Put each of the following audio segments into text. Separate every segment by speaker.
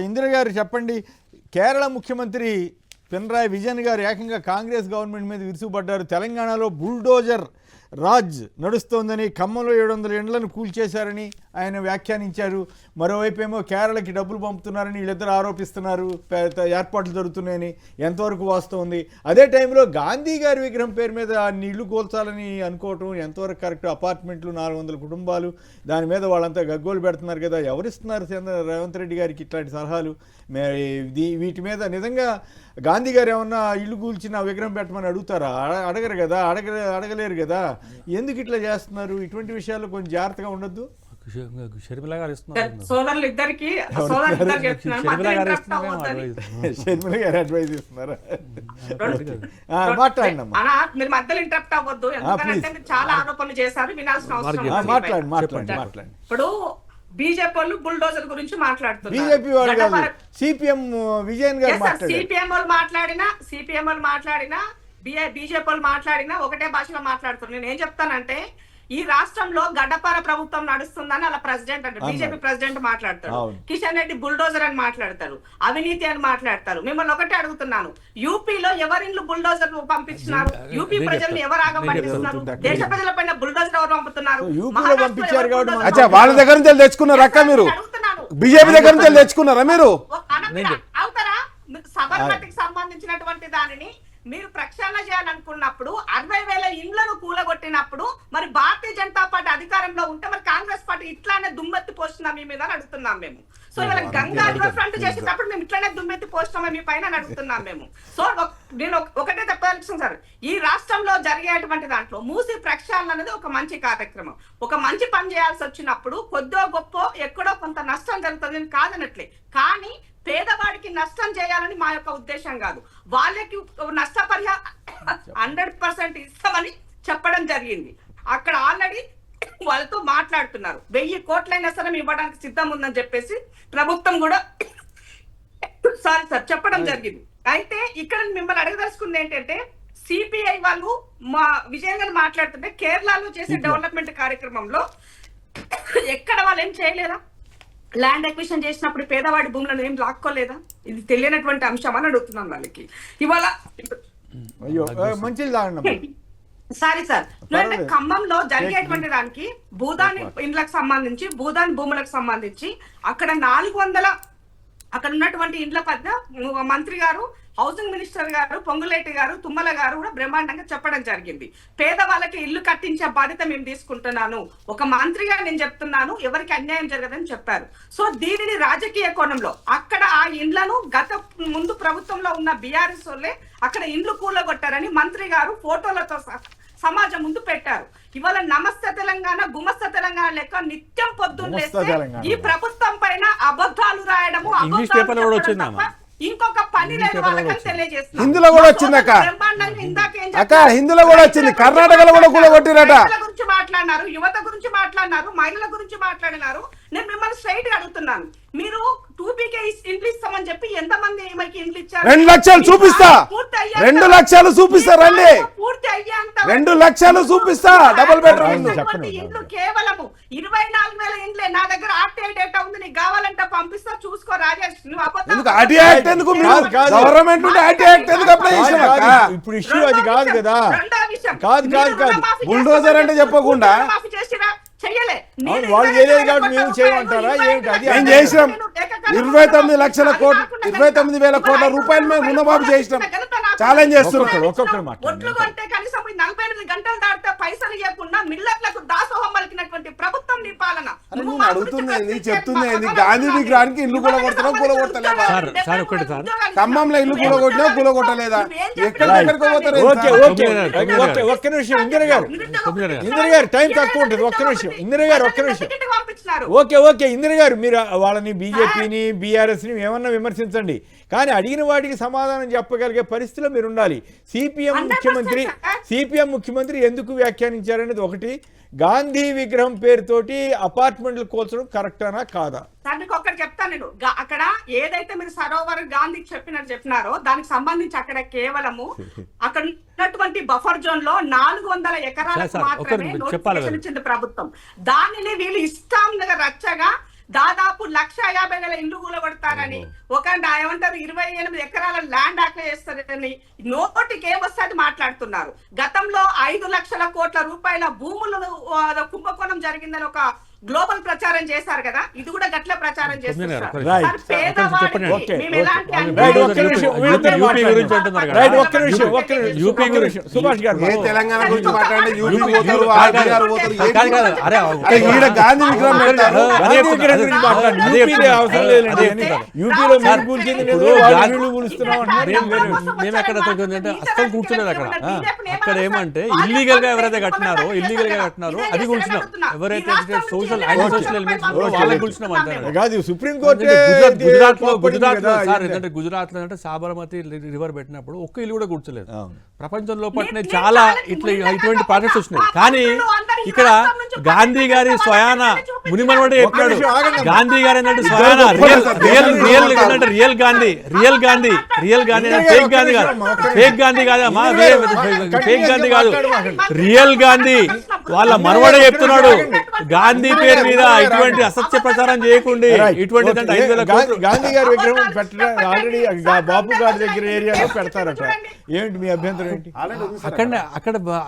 Speaker 1: ఇందిర గారు చెప్పండి, కేరళ ముఖ్యమంత్రి పినరాయి విజయన్ గారు ఏకంగా కాంగ్రెస్ గవర్నమెంట్ మీద విరుచుకుపడ్డారు. తెలంగాణలో బుల్డోజర్ రాజ్ నడుస్తోందని, ఖమ్మంలో 700 ఇండ్లను కూల్చేశారని ఆయన వ్యాఖ్యానించారు. మరోవైపు ఏమో కేరళకి డబ్బులు పంపుతున్నారని వీళ్ళిద్దరు ఆరోపిస్తున్నారు, ఏర్పాట్లు జరుగుతున్నాయని. ఎంతవరకు వాస్తవం? అదే టైంలో గాంధీ గారి విగ్రహం పేరు మీద ఇళ్ళు కూల్చాలని అనుకోవటం ఎంతవరకు కరెక్ట్? అపార్ట్మెంట్లు 400 కుటుంబాలు, దాని మీద వాళ్ళంతా గగ్గోలు పెడుతున్నారు కదా. ఎవరిస్తున్నారు రేవంత్ రెడ్డి గారికి ఇట్లాంటి సలహాలు? వీటి మీద నిజంగా గాంధీ గారు ఏమన్నా ఇల్లు కూల్చిన విగ్రహం పెట్టమని అడుగుతారా? అడగరు కదా, అడగలేరు కదా. ఎందుకు ఇట్లా చేస్తున్నారు? ఇటువంటి విషయాల్లో కొంచెం జాగ్రత్తగా ఉండొద్దు.
Speaker 2: షర్మిల గారు
Speaker 3: సోదరులు ఇద్దరికి
Speaker 1: షర్మిల గారు అడ్వైజ్ ఇస్తున్నారా? మాట్లాడండి
Speaker 3: మీరు మధ్యలో ఇంటరప్ట్ అవ్వద్దు, ఎందుకంటే చాలా ఆరోపణలు చేశారు, వినాల్సిన అవసరం.
Speaker 1: మాట్లాడండి.
Speaker 3: ఇప్పుడు బీజేపీ వాళ్ళు బుల్డోజర్ గురించి మాట్లాడుతున్నారు.
Speaker 1: బీజేపీ వాళ్ళు కాదు, సిపిఎం విజయన్ గారు మాట్లాడారు.
Speaker 3: సిపిఎం వాళ్ళు మాట్లాడినా బీజేపీ వాళ్ళు మాట్లాడినా ఒకటే భాషలో మాట్లాడుతున్నారు. నేను ఏం చెప్తానంటే, ఈ రాష్ట్రంలో గడ్డపార ప్రభుత్వం నడుస్తుందని అలా ప్రెసిడెంట్ అంటే బీజేపీ ప్రెసిడెంట్ మాట్లాడతారు, కిషన్ రెడ్డి బుల్డోజర్ అని మాట్లాడతారు, అవినీతి అని మాట్లాడతారు. మిమ్మల్ని ఒకటే అడుగుతున్నాను, యూపీలో ఎవరిన్లు బుల్డోజర్ పంపించినారు? యూపీ ప్రజలను ఎవరు ఆగమనిస్తున్నారు? దేశ ప్రజల పైన బుల్డోజర్ ఎవరు పంపుతున్నారు?
Speaker 2: వాళ్ళ దగ్గర నుంచి తెచ్చుకున్నారు అక్క, మీరు బీజేపీ దగ్గర నుంచి తెచ్చుకున్నారా? మీరు
Speaker 3: అవుతారా? సబర్మతికి సంబంధించినటువంటి దానిని మీరు ప్రక్షాళన చేయాలనుకున్నప్పుడు 60,000 ఇండ్లను కూలగొట్టినప్పుడు మరి భారతీయ జనతా పార్టీ అధికారంలో ఉంటే మరి కాంగ్రెస్ పార్టీ ఇట్లానే దుమ్మెత్తి పోస్తున్నా మీ మీద అడుగుతున్నాం మేము. సో ఇవాళ గంగా రివర్ ఫ్రంట్ చేసేటప్పుడు మేము ఇట్లానే దుమ్మెత్తి పోస్తున్నాం మీ పైన అడుగుతున్నాం మేము. సో నేను ఒకటే చెప్పాల్సింది సార్, ఈ రాష్ట్రంలో జరిగేటువంటి దాంట్లో మూసి ప్రక్షాళన అనేది ఒక మంచి కార్యక్రమం. ఒక మంచి పని చేయాల్సి వచ్చినప్పుడు కొద్దో గొప్ప ఎక్కడో కొంత నష్టం జరుగుతుంది కాదనట్లే, కానీ పేదవాడికి నష్టం చేయాలని మా యొక్క ఉద్దేశం కాదు. వాళ్ళకి నష్టపరిహారం 100% ఇస్తామని చెప్పడం జరిగింది. అక్కడ ఆల్రెడీ వాళ్ళతో మాట్లాడుతున్నారు. 1000 కోట్లైనా సరే ఇవ్వడానికి సిద్ధం ఉందని చెప్పేసి ప్రభుత్వం కూడా చెప్పడం జరిగింది. అయితే ఇక్కడ మిమ్మల్ని అడగదలుచుకుంది ఏంటంటే, సిపిఐ వాళ్ళు మా విజయన్ గారు మాట్లాడుతుంటే కేరళలో చేసే డెవలప్మెంట్ కార్యక్రమంలో ఎక్కడ వాళ్ళు ఏం చేయలేదా? ల్యాండ్ ఎక్విజిషన్ చేసినప్పుడు పేదవాడి భూములను ఏం లాక్కోలేదా? ఇది తెలియనటువంటి అంశం అని అడుగుతున్నాను వాళ్ళకి. ఇవాళ సారీ సార్, ఖమ్మంలో జరిగేటువంటి దానికి భూదాని ఇండ్లకు సంబంధించి, భూదాని భూములకు సంబంధించి అక్కడ 400 అక్కడ ఉన్నటువంటి ఇండ్ల పెద్ద మంత్రి గారు, హౌసింగ్ మినిస్టర్ గారు, పొంగులేటి గారు, తుమ్మల గారు కూడా బ్రహ్మాండంగా చెప్పడం జరిగింది. పేదవాళ్ళకి ఇల్లు కట్టించే బాధ్యత మేము తీసుకుంటున్నాను, ఒక మంత్రిగా నేను చెప్తున్నాను, ఎవరికి అన్యాయం జరగదని చెప్పారు. సో దీనిని రాజకీయ కోణంలో అక్కడ ఆ ఇండ్లను ముందు ప్రభుత్వంలో ఉన్న బీఆర్ఎస్ వాళ్ళే అక్కడ ఇండ్లు కూలగొట్టారని మంత్రి గారు ఫోటోలతో సమాజం ముందు పెట్టారు. ఇవాళ నమస్తే తెలంగాణ, గుమస్త తెలంగాణ లెక్క నిత్యం పొద్దున్నేస్తే ఈ ప్రభుత్వం పైన అబద్ధాలు రాయడము, ఇంకొక పని లేదు వాళ్ళకని తెలియజేస్తున్నారు.
Speaker 2: హిందీలో కూడా వచ్చింది అక్క, హిందీలో కూడా వచ్చింది. కర్ణాటకలో కూడా కూలగొట్టిరట.
Speaker 3: గురించి మాట్లాడినారు, యువత గురించి మాట్లాడినారు, మహిళల గురించి మాట్లాడినారు. నేను మిమ్మల్ని స్ట్రైట్ గా అడుగుతున్నాను, మీరు 2PK ఇండ్లు ఇస్తామని చెప్పి ఎంతమంది ఇండ్లు ఇచ్చారు?
Speaker 2: 2 లక్షలు చూపిస్తా, 2 లక్షలు చూపిస్తా, రండి,
Speaker 3: పూర్తి అయ్యేంత
Speaker 2: 2 లక్షలు చూపిస్తా. డబుల్ బెడ్రూమ్
Speaker 3: ఇండ్లు కేవలము 24,000 ఇండ్లే. నా దగ్గర RTI డేటా ఉంది, నీకు కావాలంటే పంపిస్తా, చూసుకో రాజేష్.
Speaker 1: ఇప్పుడు ఇష్యూ అది కాదు కదా.
Speaker 2: బుల్డోజర్ అంటే చెప్పకుండా
Speaker 1: వాళ్ళు చేయలేదు కాబట్టి మేము చేయమంటారా?
Speaker 2: ఏం చేసినాం? 29,000 కోట్లు, 29,000 కోట్ల రూపాయలు మేము రుణమాఫీ చేసినాం. ఛాలెంజ్ చేస్తున్నాం.
Speaker 3: ఒట్లు కొంటే కనీసం 48 గంటలు దాటితే పైసలు ఇవ్వకుండా మిల్లర్లకు దాసోహం పలికినటువంటి ప్రభుత్వం నీ పాలన.
Speaker 2: అడుగుతుంది, చెప్తుంది, గాంధీ విగ్రహానికి ఇల్లు కూడా కొడతాం, కూల కొట్టలేదా? ఖమ్మంలో ఇల్లు కూల కొట్టినా కూల కొట్టలేదా? ఎక్కడికి పోతారు?
Speaker 1: ఒక్క నిమిషం ఇందిర గారు, టైం తక్కువ ఉంటుంది. ఒక్క నిమిషం ఇందిర గారు, ఒక్క నిమిషం. ఓకే ఇందిర గారు, మీరు వాళ్ళని బీజేపీని, బీఆర్ఎస్ని ఏమన్నా విమర్శించండి, కానీ అడిగిన వాటికి సమాధానం చెప్పగలిగే పరిస్థితిలో మీరు ఉండాలి. సిపిఎం ముఖ్యమంత్రి ఎందుకు వ్యాఖ్యానించారనేది ఒకటి, గాంధీ విగ్రహం పేరుతోటి అపార్ట్మెంట్లు కోల్చడం కరెక్టనా కాదా?
Speaker 3: దానికి ఒక్కటి చెప్తాను నేను. అక్కడ ఏదైతే మీరు సరోవర్ గాంధీకి చెప్పినారో దానికి సంబంధించి అక్కడ కేవలము అక్కడ ఉన్నటువంటి బఫర్ జోన్ లో 400 ఎకరాలకు మాత్రమే నోటిఫికేషన్ ఇచ్చింది ప్రభుత్వం. దానిని వీళ్ళు ఇష్టంగా రచ్చగా దాదాపు 1,50,000 ఇల్లు కూలగొడతారని, ఒక ఏమంటారు 28 ఎకరాల ల్యాండ్ అక్వైర్ చేస్తారని నోటికి ఏమొస్తుంది మాట్లాడుతున్నారు. గతంలో 5 లక్షల కోట్ల రూపాయల భూములను కుంభకోణం జరిగిందని ఒక గ్లోబల్ ప్రచారం చేశారు కదా, ఇది కూడా గట్ల ప్రచారం చేస్తున్నారు.
Speaker 2: తెలంగాణ గురించి మాట్లాడే యూపీ పోతారు, ఆర్టీఆర్ పోతారు, ఈడ గాంధీ విగ్రహం పెడతారు.
Speaker 4: మేము ఎక్కడ అస్సలు కూర్చోలేదు అక్కడ. అక్కడ ఏమంటే ఇల్లీగల్ గా ఎవరైతే కట్టినారో అది కూర్చున్నాం. ఎవరైతే సోషల్ గుజరాత్ లో అంటే సాబర్మతి రివర్ పెట్టినప్పుడు ఒక్క ఇల్లు కూడా కూర్చోలేదు. ప్రపంచంలో పట్టిన చాలా ఇటువంటి ప్రాజెక్ట్స్ వచ్చినాయి. కానీ ఇక్కడ గాంధీ గారి స్వయాన మునిమనవడే చెప్పాడు. గాంధీ గారు ఏంటంటే స్వయాన రియల్ గాంధీ ఫేక్ గాంధీ కాదమ్మా, ఫేక్ గాంధీ కాదు, రియల్ గాంధీ వాళ్ళ మనవడే చెప్తున్నాడు. గాంధీ పేరు మీద ఇటువంటి అసత్య ప్రచారం చేయకుండా ఇటువంటి
Speaker 1: గాంధీ గారి విగ్రహం పెట్టడం ఆల్రెడీ బాపు గారి దగ్గర ఏరియాలో పెడతారట. ఏంటి మీ అభ్యంతరం ఏంటి?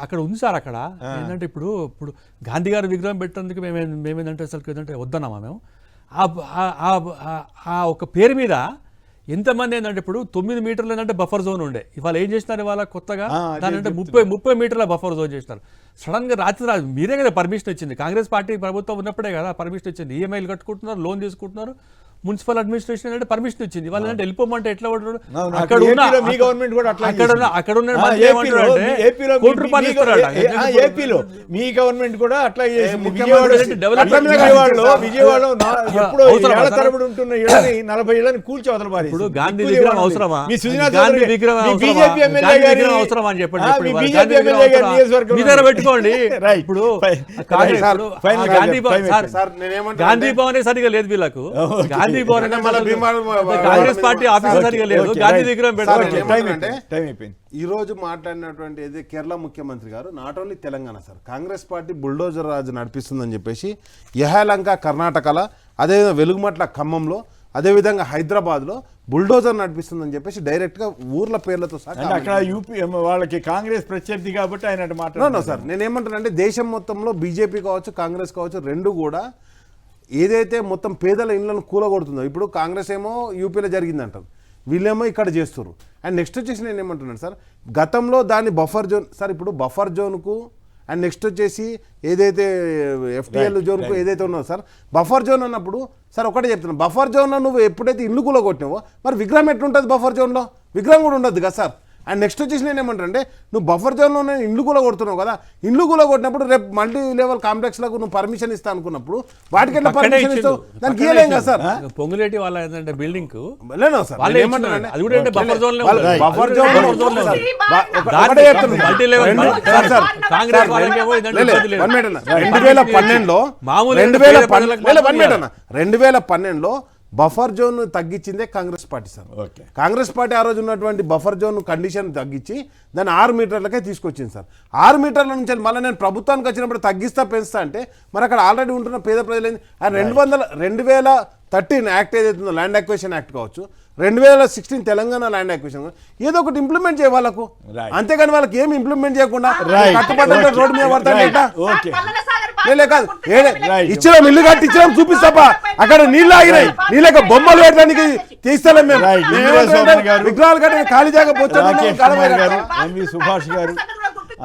Speaker 4: అక్కడ ఉంది సార్. అక్కడ ఏంటంటే ఇప్పుడు గాంధీ గారి విగ్రహం పెట్టేందుకు మేమేంటంటే అసలు ఏంటంటే వద్దన్నామా మేము. ఆ ఒక పేరు మీద ఎంతమంది ఏంటంటే ఇప్పుడు 9 మీటర్లు ఏంటంటే బఫర్ జోన్ ఉండే, ఇవాళ ఏం చేసినారు, ఇవాళ కొత్తగా దాని అంటే 30 మీటర్ల బఫర్ జోన్ చేసినారు. సడన్ గా రాత్రి మీరే కదా పర్మిషన్ ఇచ్చింది, కాంగ్రెస్ పార్టీ ప్రభుత్వం ఉన్నప్పుడే కదా పర్మిషన్ ఇచ్చింది. ఈఎంఐలు కట్టుకుంటున్నారు, లోన్ తీసుకుంటున్నారు, మున్సిపల్ అడ్మినిస్ట్రేషన్ అంటే పర్మిషన్ ఇచ్చింది. వాళ్ళు అంటే వెళ్ళిపోమంటే ఎట్లా పడతాడు? అక్కడ ఉన్న కోటి రూపాయలు ఇస్తారట.
Speaker 1: ఏపీలో మీ గవర్నమెంట్ కూడా అట్లా చేసింది. విజయవాడలో ఎప్పుడో ఏళ్ల తరబడి ఉంటున్న ఇళ్ళని 40 ఇళ్ళని కూల్చి వదల పారేసి.
Speaker 4: ఇప్పుడు గాంధీ విగ్రహం అవసరమా?
Speaker 1: గాంధీ విగ్రహం
Speaker 4: అవసరమా అని చెప్పండి. మీ దగ్గర పెట్టుకోండి. ఇప్పుడు గాంధీ భవన్ సరిగా లేదు వీళ్ళకు. గాంధీ భవన్ కాంగ్రెస్ పార్టీ ఆఫీస్ సరిగా లేదు. గాంధీ విగ్రహం
Speaker 2: పెట్టారు. ఈ రోజు మాట్లాడినటువంటి ఏది కేరళ ముఖ్యమంత్రి గారు not only Telangana sir, Congress party bulldozer రాజు నడిపిస్తుందని చెప్పేసి యహాలంక కర్ణాటకలో, అదేవిధంగా వెలుగుమట్ల ఖమ్మంలో, అదేవిధంగా హైదరాబాద్లో బుల్డోజర్ నడిపిస్తుందని చెప్పేసి డైరెక్ట్గా ఊర్ల పేర్లతో సహా
Speaker 1: అక్కడ యూపీ వాళ్ళకి కాంగ్రెస్ ప్రత్యర్థి కాబట్టి ఆయన
Speaker 2: మాట్లాడుతున్నా సార్. నేనేమంటానంటే దేశం మొత్తంలో బీజేపీ కావచ్చు, కాంగ్రెస్ కావచ్చు, రెండు కూడా ఏదైతే మొత్తం పేదల ఇళ్లను కూలగొడుతుందో, ఇప్పుడు కాంగ్రెస్ ఏమో యూపీలో జరిగిందంటారు, వీళ్ళేమో ఇక్కడ చేస్తారు. అండ్ నెక్స్ట్ వచ్చేసి నేను ఏమంటున్నాను సార్, గతంలో దాన్ని బఫర్ జోన్ సార్, ఇప్పుడు బఫర్ జోన్కు అండ్ నెక్స్ట్ వచ్చేసి ఏదైతే ఎఫ్టీఎల్ జోన్కు ఏదైతే ఉన్నదో సార్, బఫర్ జోన్ అన్నప్పుడు సార్ ఒకటే చెప్తున్నాను, బఫర్ జోన్లో నువ్వు ఎప్పుడైతే ఇల్లు కూలగొట్టినావో మరి విగ్రహం ఎట్లుంటుంది? బఫర్ జోన్లో విగ్రహం కూడా ఉండదు కదా సార్. అండ్ నెక్స్ట్ వచ్చేసి నేను ఏమంటానంటే, నువ్వు బఫర్ జోన్లో నేను ఇండ్లు కూడా కొడుతున్నావు కదా, ఇండ్లు కూడా కొట్టినప్పుడు రేపు మల్టీ లెవెల్ కాంప్లెక్స్లకు నువ్వు పర్మిషన్ ఇస్తా అనుకున్నప్పుడు వాటికి ఎట్లా పర్మిషన్ ఇస్తావు? దానికి ఇవ్వలేం కదా సార్.
Speaker 4: పొంగులేటి వాళ్ళ ఏంటంటే బిల్డింగ్
Speaker 2: లేదు సార్, ఏమంటానంటే బఫర్ జోన్ 2012లో బఫర్ జోన్ తగ్గించిందే Congress party sir. Congress party ఆ రోజు ఉన్నటువంటి బఫర్ జోన్ కండిషన్ తగ్గించి దాన్ని 6 మీటర్లకే తీసుకొచ్చింది సార్. 6 మీటర్ల నుంచి మళ్ళీ నేను ప్రభుత్వానికి వచ్చినప్పుడు తగ్గిస్తా పెంచుతా అంటే మరి అక్కడ ఆల్రెడీ ఉంటున్న పేద ప్రజలు 2013 యాక్ట్ ఏదైతుందో ల్యాండ్ అక్విజిషన్ యాక్ట్ కావచ్చు, 2016 తెలంగాణ ల్యాండ్ అక్విజిషన్, ఏదో ఒకటి ఇంప్లిమెంట్ చేయ వాళ్ళకు, అంతేగాని వాళ్ళకి ఏమి ఇంప్లిమెంట్ చేయకుండా కట్టుబడి రోడ్డు మీద పడతాడు. ఇచ్చినాం, ఇల్లు కట్టి ఇచ్చినాం, చూపిస్తాపా అక్కడ నీళ్ళు ఆగినాయి, నీళ్ళకి బొమ్మలు పెట్టడానికి తీస్తలేం మేము, విగ్రహాలు కట్టిన ఖాళీ జాగా పోతే.
Speaker 1: సుభాష్ గారు